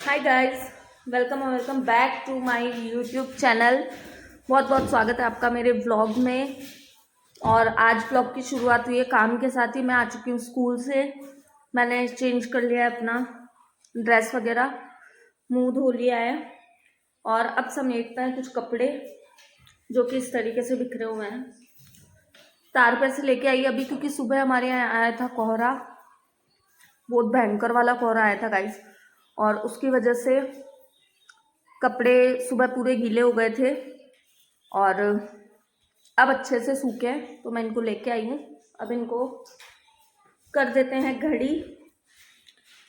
Hi guys, welcome back to my YouTube channel. बहुत बहुत स्वागत है आपका मेरे व्लॉग में। और आज व्लॉग की शुरुआत हुई है काम के साथ ही। मैं आ चुकी हूँ स्कूल से। मैंने चेंज कर लिया है अपना ड्रेस वगैरह, मुंह धो लिया है और अब समेटना है कुछ कपड़े जो कि इस तरीके से बिखरे हुए हैं। तार पे से लेके आई अभी, क्योंकि सुबह हमारे यहाँ आया था कोहरा, बहुत भयंकर वाला कोहरा आया था गाइस, और उसकी वजह से कपड़े सुबह पूरे गीले हो गए थे और अब अच्छे से सूखे हैं। तो मैं इनको लेके आई हूँ। अब इनको कर देते हैं घड़ी।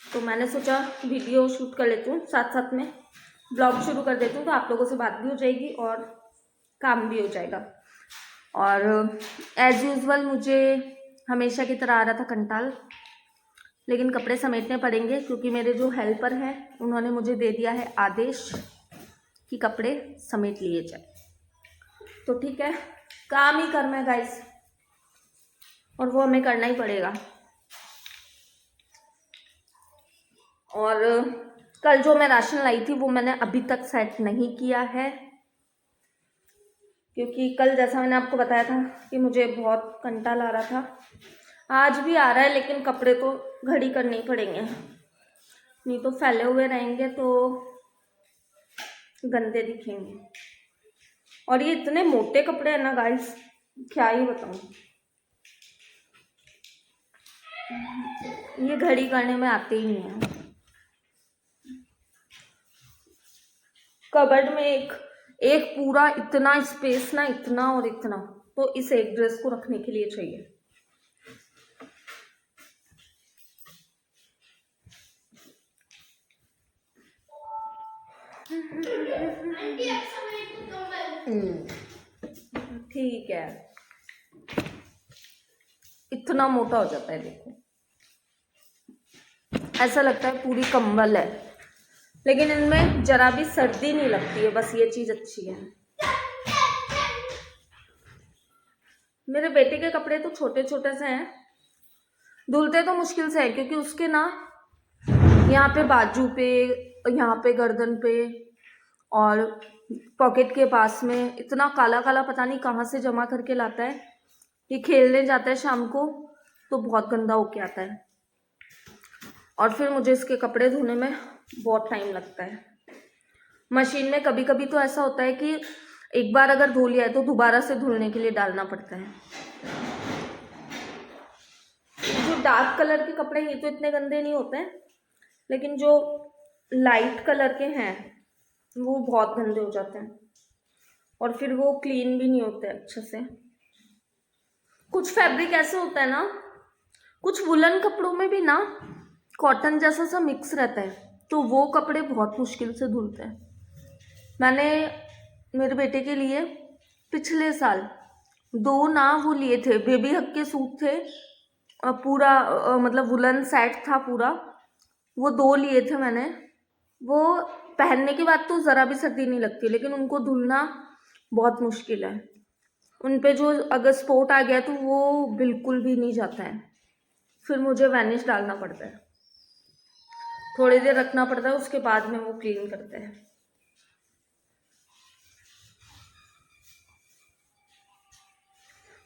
तो मैंने सोचा वीडियो शूट कर लेती हूँ, साथ साथ में ब्लॉग शुरू कर देती हूँ, तो आप लोगों से बात भी हो जाएगी और काम भी हो जाएगा। और एज यूजुअल मुझे हमेशा की तरह आ रहा था कंटाल, लेकिन कपड़े समेटने पड़ेंगे क्योंकि मेरे जो हेल्पर हैं उन्होंने मुझे दे दिया है आदेश कि कपड़े समेट लिए जाए। तो ठीक है, काम ही करना है गाइस, और वो हमें करना ही पड़ेगा। और कल जो मैं राशन लाई थी वो मैंने अभी तक सेट नहीं किया है, क्योंकि कल जैसा मैंने आपको बताया था कि मुझे बहुत कंटाल आ रहा था। आज भी आ रहा है, लेकिन कपड़े तो घड़ी करने ही पड़ेंगे, नहीं तो फैले हुए रहेंगे तो गंदे दिखेंगे। और ये इतने मोटे कपड़े हैं ना गाइस, क्या ही बताऊं। ये घड़ी करने में आते ही नहीं है। कबर्ड में एक एक पूरा इतना स्पेस ना, इतना और इतना, तो इस एक ड्रेस को रखने के लिए चाहिए। ठीक है, इतना मोटा हो जाता है, देखो ऐसा लगता है पूरी कंबल है, लेकिन इनमें जरा भी सर्दी नहीं लगती है, बस ये चीज अच्छी है। मेरे बेटे के कपड़े तो छोटे छोटे से हैं, धुलते तो मुश्किल से है, क्योंकि उसके ना यहाँ पे बाजू पे, यहाँ पे गर्दन पे और पॉकेट के पास में इतना काला काला पता नहीं कहाँ से जमा करके लाता है। ये खेलने जाता है शाम को तो बहुत गंदा होके आता है, और फिर मुझे इसके कपड़े धोने में बहुत टाइम लगता है। मशीन में कभी कभी तो ऐसा होता है कि एक बार अगर धो लिया है तो दोबारा से धुलने के लिए डालना पड़ता है। जो डार्क कलर के कपड़े ये तो इतने गंदे नहीं होते हैं, लेकिन जो लाइट कलर के हैं वो बहुत गंदे हो जाते हैं, और फिर वो क्लीन भी नहीं होते अच्छे से। कुछ फैब्रिक ऐसे होता है ना, कुछ वुलन कपड़ों में भी ना कॉटन जैसा सा मिक्स रहता है, तो वो कपड़े बहुत मुश्किल से धुलते हैं। मैंने मेरे बेटे के लिए पिछले साल दो ना वो लिए थे, बेबी हक के सूट थे, पूरा मतलब वुलन सेट था पूरा, वो दो लिए थे मैंने। वो पहनने के बाद तो ज़रा भी सर्दी नहीं लगती, लेकिन उनको धुलना बहुत मुश्किल है। उन पे जो अगर स्पॉट आ गया तो वो बिल्कुल भी नहीं जाता है, फिर मुझे वैनिश डालना पड़ता है, थोड़ी देर रखना पड़ता है, उसके बाद में वो क्लीन करते हैं।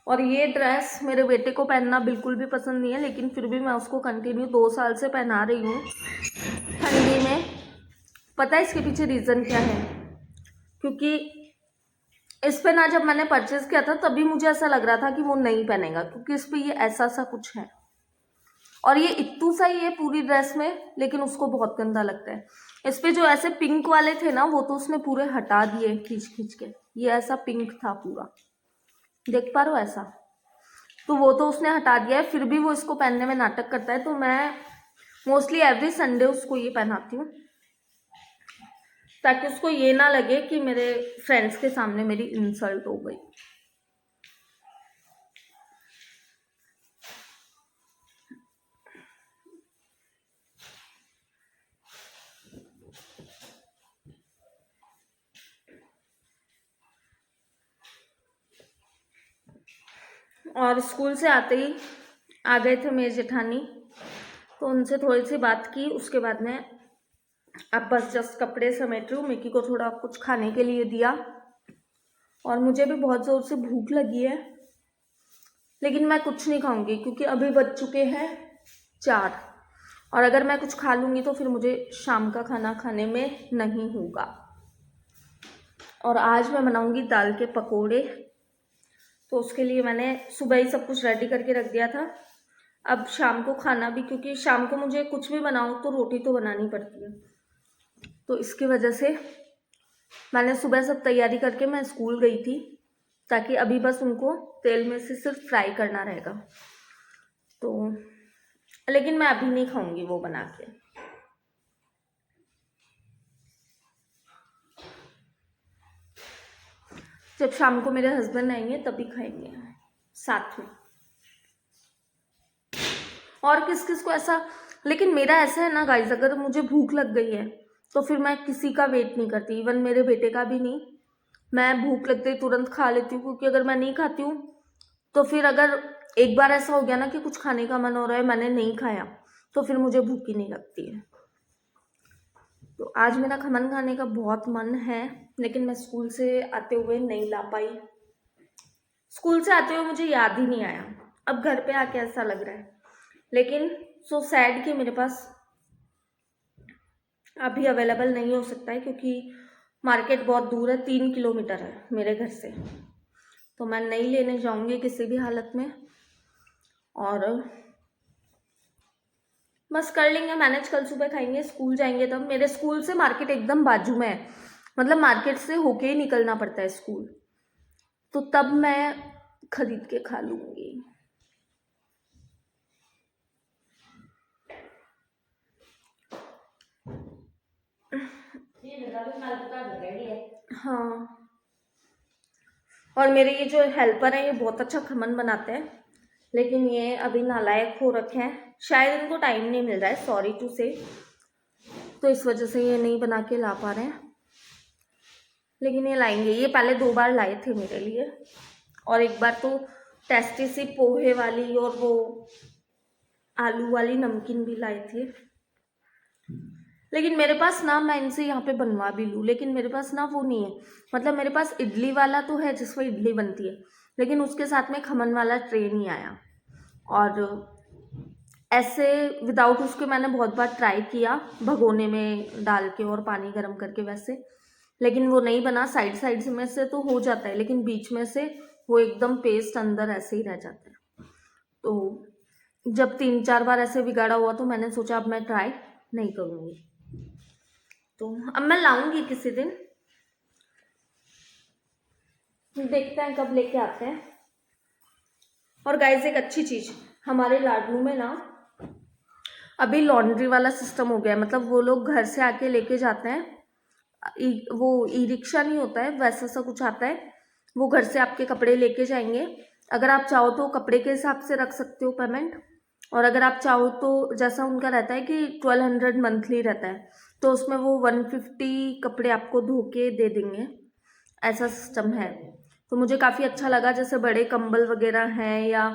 और ये ड्रेस मेरे बेटे को पहनना बिल्कुल भी पसंद नहीं है, लेकिन फिर भी मैं उसको कंटिन्यू 2 साल से पहना रही हूँ ठंडी में। पता है इसके पीछे रीज़न क्या है? क्योंकि इस पे ना जब मैंने परचेज किया था तभी मुझे ऐसा लग रहा था कि वो नहीं पहनेगा, क्योंकि इस पे ये ऐसा सा कुछ है, और ये इत्तू सा ही है पूरी ड्रेस में, लेकिन उसको बहुत गंदा लगता है। इस पे जो ऐसे पिंक वाले थे ना वो तो उसने पूरे हटा दिए खींच खींच के, ये ऐसा पिंक था पूरा, देख पा रहे हो ऐसा, तो वो तो उसने हटा दिया है। फिर भी वो इसको पहनने में नाटक करता है, तो मैं मोस्टली एवरी संडे उसको ये पहनाती हूँ, ताकि उसको ये ना लगे कि मेरे फ्रेंड्स के सामने मेरी इंसल्ट हो गई। और स्कूल से आते ही आ गए थे मेरे जेठानी, तो उनसे थोड़ी सी बात की, उसके बाद में अब बस जस्ट कपड़े समेट रही हूँ। मिक्की को थोड़ा कुछ खाने के लिए दिया और मुझे भी बहुत ज़ोर से भूख लगी है, लेकिन मैं कुछ नहीं खाऊंगी क्योंकि अभी बज चुके हैं 4 और अगर मैं कुछ खा लूँगी तो फिर मुझे शाम का खाना खाने में नहीं होगा। और आज मैं बनाऊँगी दाल के पकोड़े, तो उसके लिए मैंने सुबह ही सब कुछ रेडी करके रख दिया था। अब शाम को खाना भी, क्योंकि शाम को मुझे कुछ भी बनाऊँ तो रोटी तो बनानी पड़ती है, तो इसकी वजह से मैंने सुबह सब तैयारी करके मैं स्कूल गई थी, ताकि अभी बस उनको तेल में से सिर्फ फ्राई करना रहेगा। तो लेकिन मैं अभी नहीं खाऊंगी वो बना के। जब शाम को मेरे हस्बैंड आएंगे तभी खाएंगे साथ में। और किस किस को ऐसा, लेकिन मेरा ऐसा है ना गाइस, अगर मुझे भूख लग गई है तो फिर मैं किसी का वेट नहीं करती, इवन मेरे बेटे का भी नहीं। मैं भूख लगते ही तुरंत खा लेती हूँ, क्योंकि अगर मैं नहीं खाती हूँ तो फिर अगर एक बार ऐसा हो गया ना कि कुछ खाने का मन हो रहा है, मैंने नहीं खाया, तो फिर मुझे भूख ही नहीं लगती है। तो आज मेरा खमन खाने का बहुत मन है, लेकिन मैं स्कूल से आते हुए नहीं ला पाई। स्कूल से आते हुए मुझे याद ही नहीं आया, अब घर पे आके ऐसा लग रहा है। लेकिन सो सैड कि मेरे पास अभी अवेलेबल नहीं हो सकता है, क्योंकि मार्केट बहुत दूर है, 3 किलोमीटर है मेरे घर से, तो मैं नहीं लेने जाऊंगी किसी भी हालत में। और बस कर लेंगे मैनेज, कल सुबह खाएंगे, स्कूल जाएंगे तब। मेरे स्कूल से मार्केट एकदम बाजू में है, मतलब मार्केट से होके ही निकलना पड़ता है स्कूल, तो तब मैं खरीद के खा लूंगी। हाँ, और मेरे ये जो हेल्पर हैं ये बहुत अच्छा खमन बनाते हैं, लेकिन ये अभी नालायक हो रखे हैं, शायद इनको टाइम नहीं मिल रहा है, सॉरी टू से, तो इस वजह से ये नहीं बना के ला पा रहे हैं। लेकिन ये लाएंगे, ये पहले 2 बार लाए थे मेरे लिए, और एक बार तो टेस्टी सी पोहे वाली और वो आलू वाली नमकीन भी लाए थे। लेकिन मेरे पास ना, मैं इनसे यहाँ पे बनवा भी लूँ, लेकिन मेरे पास ना वो नहीं है, मतलब मेरे पास इडली वाला तो है जिसमें इडली बनती है, लेकिन उसके साथ में खमन वाला ट्रे नहीं आया। और ऐसे विदाउट उसके मैंने बहुत बार ट्राई किया, भगोने में डाल के और पानी गर्म करके वैसे, लेकिन वो नहीं बना। साइड साइड में से तो हो जाता है, लेकिन बीच में से वो एकदम पेस्ट अंदर ऐसे ही रह जाता है। तो जब 3-4 बार ऐसे बिगाड़ा हुआ तो मैंने सोचा अब मैं ट्राई नहीं करूँगी, तो अब मैं लाऊंगी किसी दिन, देखते हैं कब लेके आते हैं। और गाइस एक अच्छी चीज़, हमारे लाडनू में ना अभी लॉन्ड्री वाला सिस्टम हो गया है, मतलब वो लोग घर से आके लेके जाते हैं। वो ई रिक्शा नहीं होता है, वैसा सा कुछ आता है, वो घर से आपके कपड़े लेके जाएंगे। अगर आप चाहो तो कपड़े के हिसाब से रख सकते हो पेमेंट, और अगर आप चाहो तो जैसा उनका रहता है कि 1200 मंथली रहता है, तो उसमें वो 150 कपड़े आपको धो के दे देंगे, ऐसा सिस्टम है। तो मुझे काफ़ी अच्छा लगा, जैसे बड़े कंबल वगैरह हैं या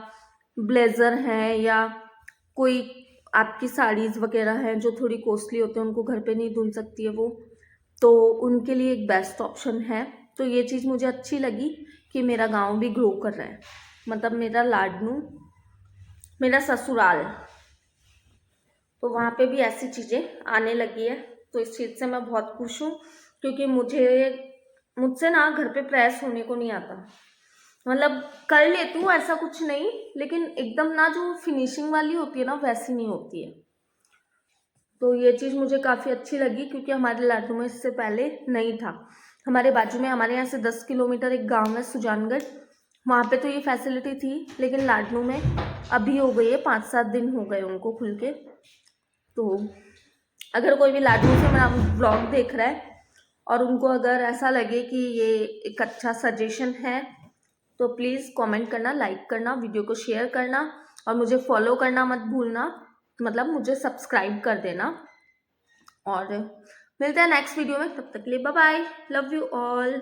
ब्लेज़र हैं या कोई आपकी साड़ीज़ वगैरह हैं जो थोड़ी कॉस्टली होते हैं, उनको घर पे नहीं धुल सकती है वो, तो उनके लिए एक बेस्ट ऑप्शन है। तो ये चीज़ मुझे अच्छी लगी कि मेरा गांव भी ग्रो कर रहा है, मतलब मेरा लाडनू, मेरा ससुराल, तो वहाँ पे भी ऐसी चीज़ें आने लगी है। तो इस चीज़ से मैं बहुत खुश हूँ, क्योंकि मुझसे ना घर पे प्रेस होने को नहीं आता, मतलब कर लेती हूँ ऐसा कुछ नहीं, लेकिन एकदम ना जो फिनिशिंग वाली होती है ना वैसी नहीं होती है। तो ये चीज़ मुझे काफ़ी अच्छी लगी, क्योंकि हमारे लाडनू में इससे पहले नहीं था। हमारे बाजू में, हमारे यहाँ से 10 किलोमीटर एक गांव है सुजानगढ़, वहाँ पे तो ये फैसिलिटी थी, लेकिन लाडनू में अभी हो गई है, 5-7 दिन हो गए उनको खुल के। तो अगर कोई भी लाडनू से मेरा ब्लॉग देख रहा है और उनको अगर ऐसा लगे कि ये एक अच्छा सजेशन है, तो प्लीज़ कमेंट करना, लाइक करना, वीडियो को शेयर करना, और मुझे फॉलो करना मत भूलना, मतलब मुझे सब्सक्राइब कर देना। और मिलते हैं नेक्स्ट वीडियो में, तब तक के लिए bye bye, love you all.